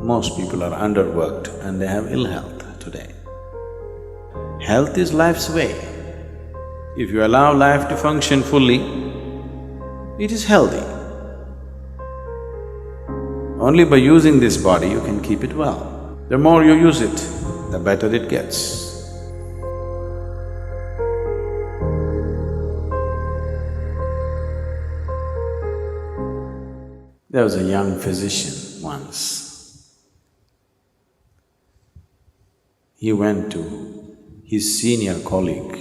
Most people are underworked and they have ill health today. Health is life's way. If you allow life to function fully, it is healthy. Only by using this body you can keep it well. The more you use it, the better it gets. There was a young physician once. He went to his senior colleague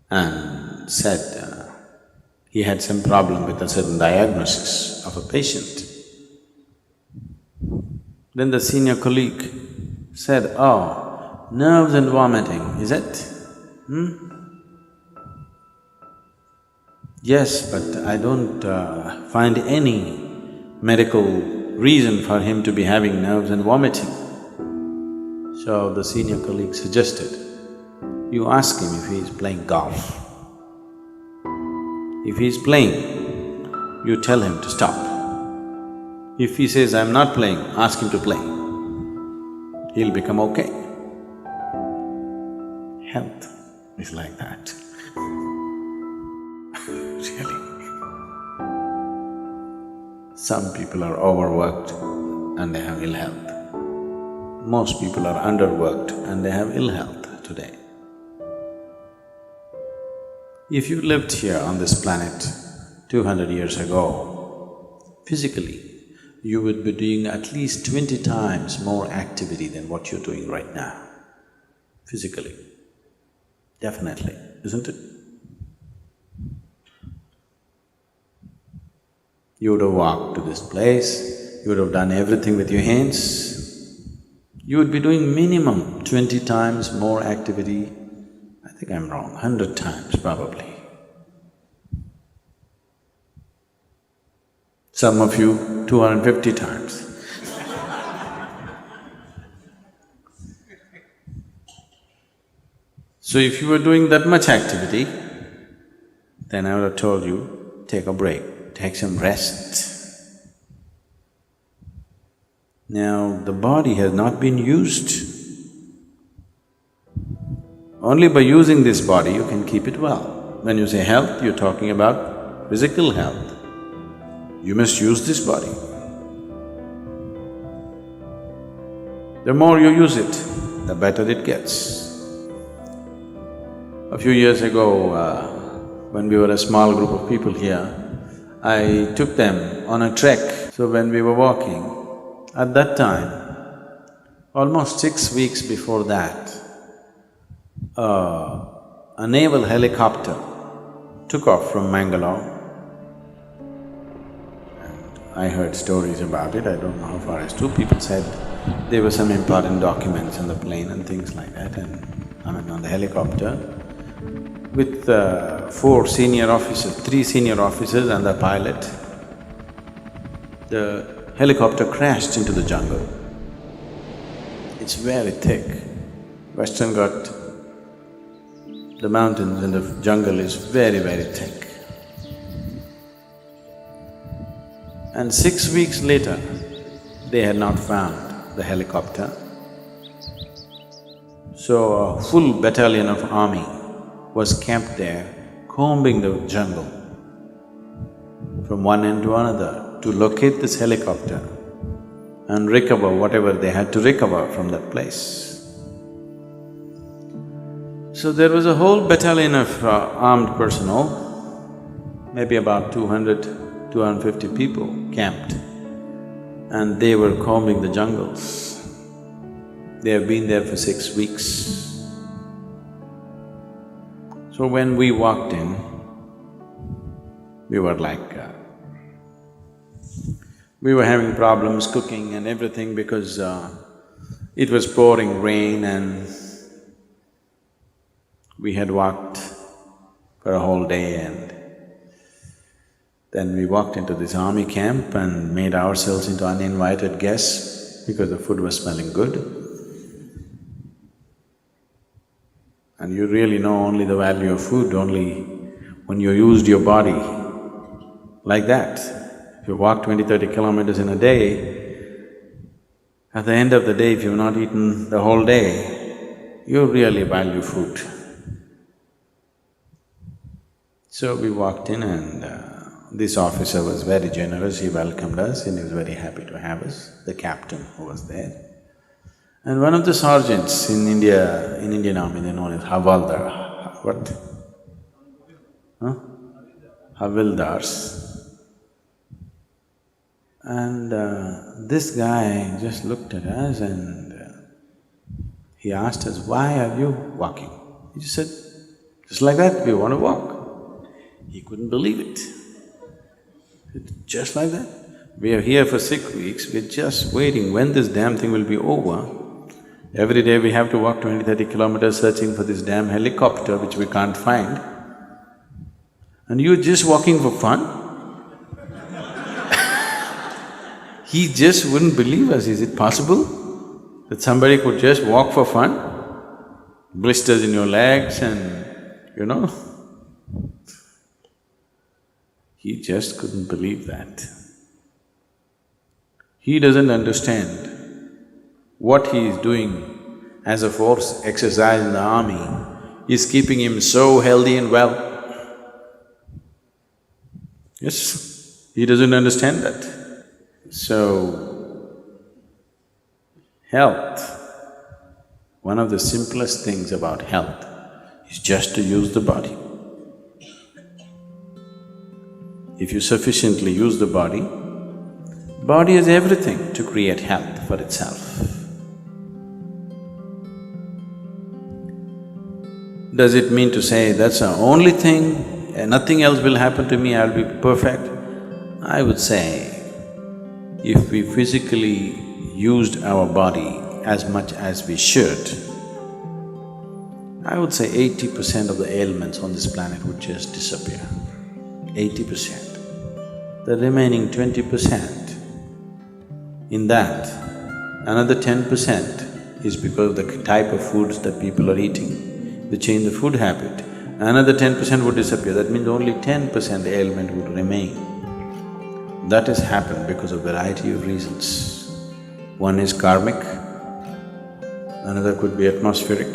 and said he had some problem with a certain diagnosis of a patient. Then the senior colleague said, "Oh, nerves and vomiting, is it? Yes, but I don't find any medical reason for him to be having nerves and vomiting." So the senior colleague suggested, you ask him if he is playing golf. If he is playing, you tell him to stop. If he says, "I'm not playing," ask him to play. He'll become okay. Health is like that. Really. Some people are overworked and they have ill health. Most people are underworked and they have ill health today. If you lived here on this planet 200 years ago, physically, you would be doing at least 20 times more activity than what you're doing right now, physically. Definitely, isn't it? You would have walked to this place, you would have done everything with your hands. You would be doing minimum 20 times more activity. I think I'm wrong, 100 times probably. Some of you, 250 times. So if you were doing that much activity, then I would have told you, take a break, take some rest. Now, the body has not been used. Only by using this body you can keep it well. When you say health, you're talking about physical health. You must use this body. The more you use it, the better it gets. A few years ago, when we were a small group of people here, I took them on a trek. So when we were walking, at that time, almost 6 weeks before that, a naval helicopter took off from Mangalore. And I heard stories about it, I don't know how far it's true. People said there were some important documents on the plane and things like that, and on the helicopter with 4 senior officers, 3 senior officers and the pilot. The helicopter crashed into the jungle. It's very thick. Western Ghat, the mountains and the jungle is very, very thick. And 6 weeks later, they had not found the helicopter. So a full battalion of army was camped there, combing the jungle from one end to another to locate this helicopter and recover whatever they had to recover from that place. So there was a whole battalion of armed personnel, maybe about 200, 250 people camped, and they were combing the jungles. They have been there for 6 weeks. So when we walked in, we were like… we were having problems cooking and everything because it was pouring rain and we had walked for a whole day, and then we walked into this army camp and made ourselves into uninvited guests because the food was smelling good. And you really know only the value of food only when you used your body like that. If you walk 20-30 kilometers in a day, at the end of the day, if you've not eaten the whole day, you really value food. So we walked in and this officer was very generous, he welcomed us and he was very happy to have us, the captain who was there. And one of the sergeants in India, in Indian army, they're known as Havaldar. What? Huh? Havildars. And this guy just looked at us and he asked us, "Why are you walking?" He just said, "Just like that, we want to walk." He couldn't believe it. Just like that? We are here for 6 weeks, we're just waiting when this damn thing will be over. Every day we have to walk 20-30 kilometers searching for this damn helicopter which we can't find. And you're just walking for fun? He just wouldn't believe us. Is it possible that somebody could just walk for fun? Blisters in your legs and, you know. He just couldn't believe that. He doesn't understand what he is doing as a force exercise in the army is keeping him so healthy and well. Yes, he doesn't understand that. So, health, one of the simplest things about health is just to use the body. If you sufficiently use the body has everything to create health for itself. Does it mean to say that's the only thing, nothing else will happen to me, I'll be perfect? I would say, if we physically used our body as much as we should, I would say 80% of the ailments on this planet would just disappear. 80%. The remaining 20%, in that, another 10% is because of the type of foods that people are eating. They change the food habit, another 10% would disappear. That means only 10% ailment would remain. That has happened because of variety of reasons. One is karmic, another could be atmospheric,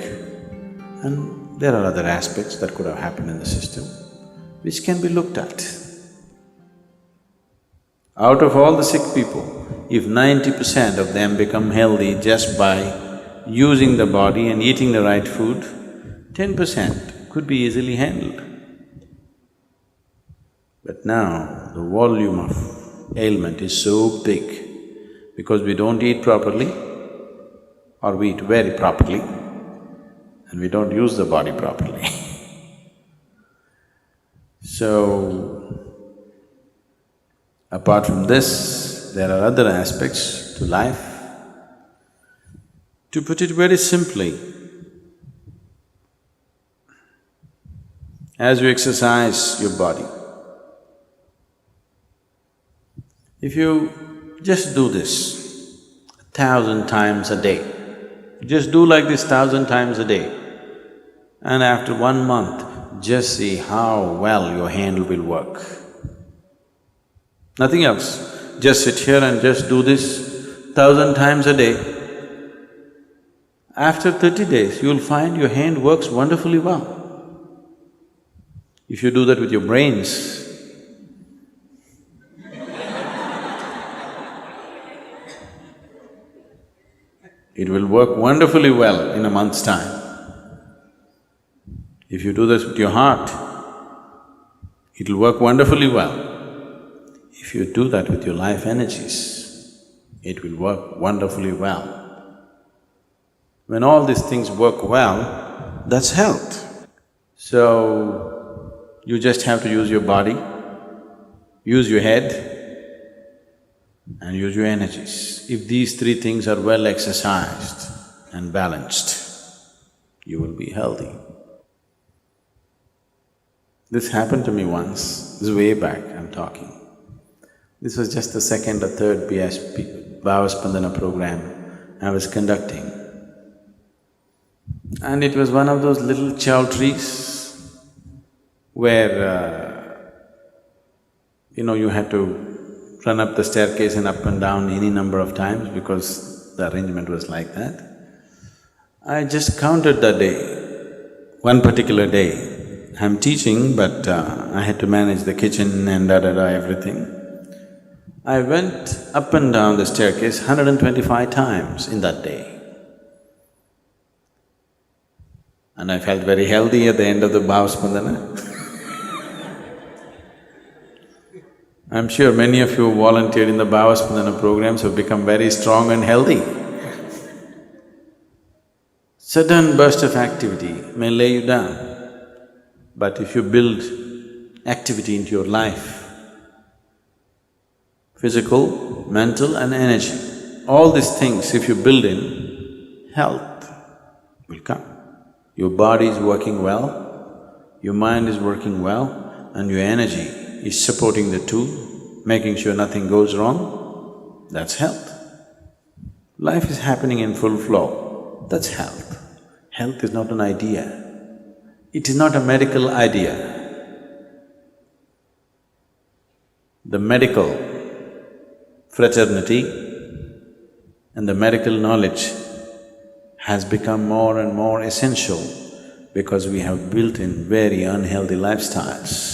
and there are other aspects that could have happened in the system which can be looked at. Out of all the sick people, if 90% of them become healthy just by using the body and eating the right food, 10% could be easily handled. But now, the volume of ailment is so big because we don't eat properly or we eat very properly and we don't use the body properly. So, apart from this, there are other aspects to life. To put it very simply, as you exercise your body, if you just do this 1,000 times a day, just do like this 1,000 times a day, and after 1 month, just see how well your hand will work. Nothing else. Just sit here and just do this 1,000 times a day. After 30 days, you'll find your hand works wonderfully well. If you do that with your brains, it will work wonderfully well in a month's time. If you do this with your heart, it'll work wonderfully well. If you do that with your life energies, it will work wonderfully well. When all these things work well, that's health. So, you just have to use your body, use your head, and use your energies. If these three things are well exercised and balanced, you will be healthy. This happened to me once, this is way back I'm talking. This was just the second or third BSP, Bhavaspandana program I was conducting. And it was one of those little chowtrees where, you had to run up the staircase and up and down any number of times because the arrangement was like that. I just counted that day, one particular day. I'm teaching, but I had to manage the kitchen and everything. I went up and down the staircase 125 times in that day. And I felt very healthy at the end of the Bhavaspandana. I'm sure many of you who volunteered in the Bhavaspandana programs have become very strong and healthy. Sudden burst of activity may lay you down, but if you build activity into your life, physical, mental and energy, all these things if you build in, health will come. Your body is working well, your mind is working well, and your energy is supporting the two, making sure nothing goes wrong, that's health. Life is happening in full flow, that's health. Health is not an idea, it is not a medical idea. The medical fraternity and the medical knowledge has become more and more essential because we have built in very unhealthy lifestyles.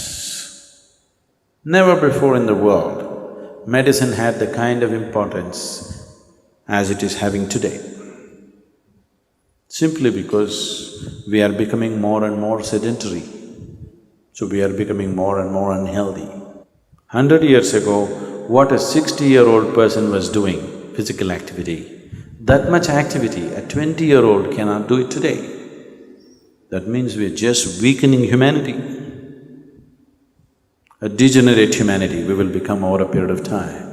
Never before in the world, medicine had the kind of importance as it is having today. Simply because we are becoming more and more sedentary, so we are becoming more and more unhealthy. 100 years ago, what a 60-year-old person was doing, physical activity, that much activity a 20-year-old cannot do it today. That means we're just weakening humanity. A degenerate humanity we will become over a period of time.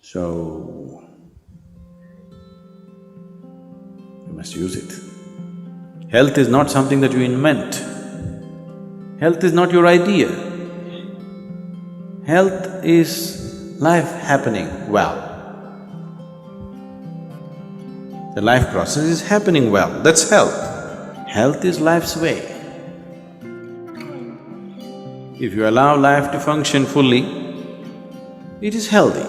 So, you must use it. Health is not something that you invent. Health is not your idea. Health is life happening well. The life process is happening well, that's health. Health is life's way. If you allow life to function fully, it is healthy.